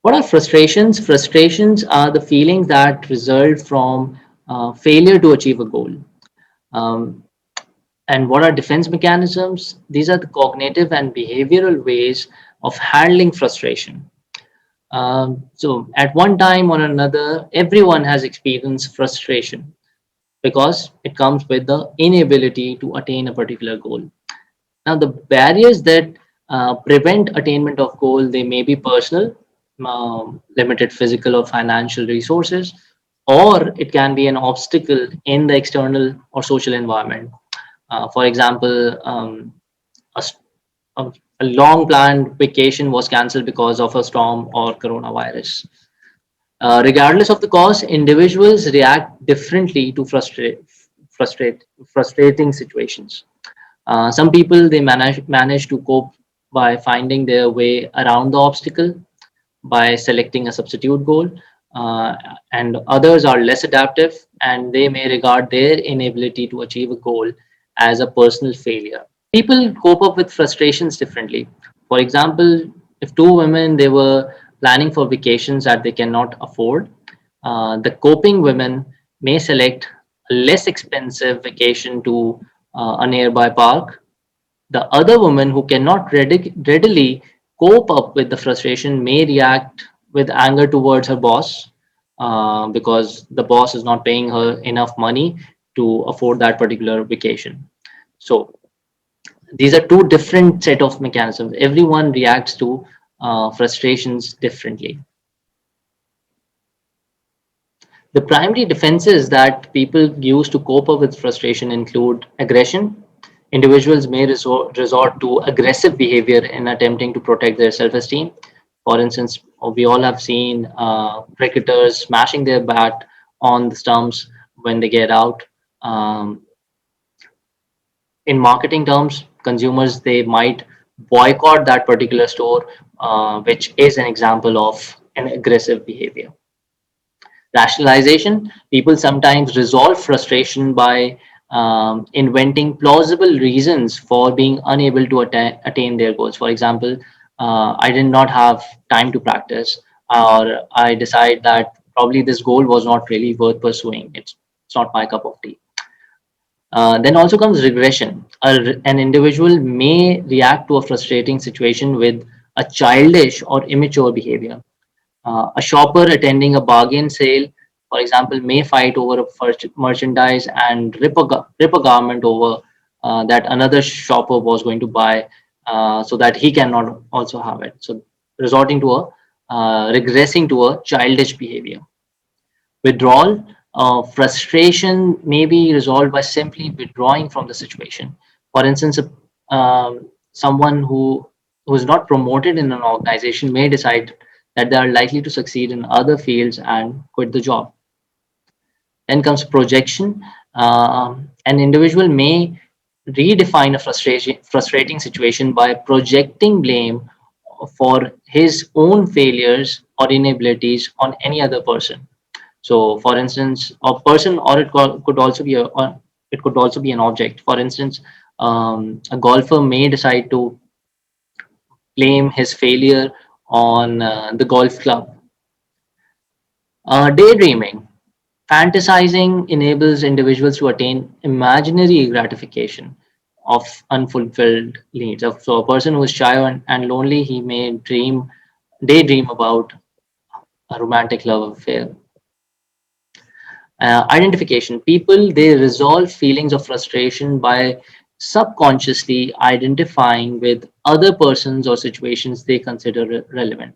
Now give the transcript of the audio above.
What are frustrations? Frustrations are the feelings that result from failure to achieve a goal. Um, and what are defense mechanisms? These are the cognitive and behavioral ways of handling frustration. So, at one time or another, everyone has experienced frustration because it comes with the inability to attain a particular goal. Now, the barriers that prevent attainment of goal, they may be personal, limited physical or financial resources, or it can be an obstacle in the external or social environment. For example, a, s- a long planned vacation was cancelled because of a storm or coronavirus. Regardless of the cause, individuals react differently to frustrating situations. Some people they manage to cope by finding their way around the obstacle by selecting a substitute goal, and others are less adaptive and they may regard their inability to achieve a goal as a personal failure. People cope up with frustrations differently. For example, if two women they were planning for vacations that they cannot afford, the coping women may select a less expensive vacation to a nearby park. The other woman who cannot readily cope up with the frustration may react with anger towards her boss because the boss is not paying her enough money to afford that particular vacation. So these are two different set of mechanisms. Everyone reacts to frustrations differently. The primary defenses that people use to cope up with frustration include aggression. Individuals may resort to aggressive behavior in attempting to protect their self esteem. For instance, we all have seen cricketers smashing their bat on the stumps when they get out. Um, in marketing terms, consumers they might boycott that particular store, which is an example of an aggressive behavior. Rationalization, people sometimes resolve frustration by inventing plausible reasons for being unable to attain their goals. For example, I did not have time to practice, or I decide that probably this goal was not really worth pursuing. It's not my cup of tea. Then also comes regression. An individual may react to a frustrating situation with a childish or immature behavior. A shopper attending a bargain sale, for example, may fight over a merchandise and rip a garment over that another shopper was going to buy, so that he cannot also have it. So, resorting to a regressing to a childish behavior. Withdrawal, frustration may be resolved by simply withdrawing from the situation. For instance, someone who is not promoted in an organization may decide that they are likely to succeed in other fields and quit the job. Then comes projection. An individual may redefine a frustrating situation by projecting blame for his own failures or inabilities on any other person. So, for instance, a person, or could also be or it could also be an object. For instance, a golfer may decide to blame his failure on the golf club. Daydreaming, fantasizing enables individuals to attain imaginary gratification of unfulfilled needs. So, a person who is shy and lonely, he may daydream about a romantic love affair. Identification, people they resolve feelings of frustration by subconsciously identifying with other persons or situations they consider relevant.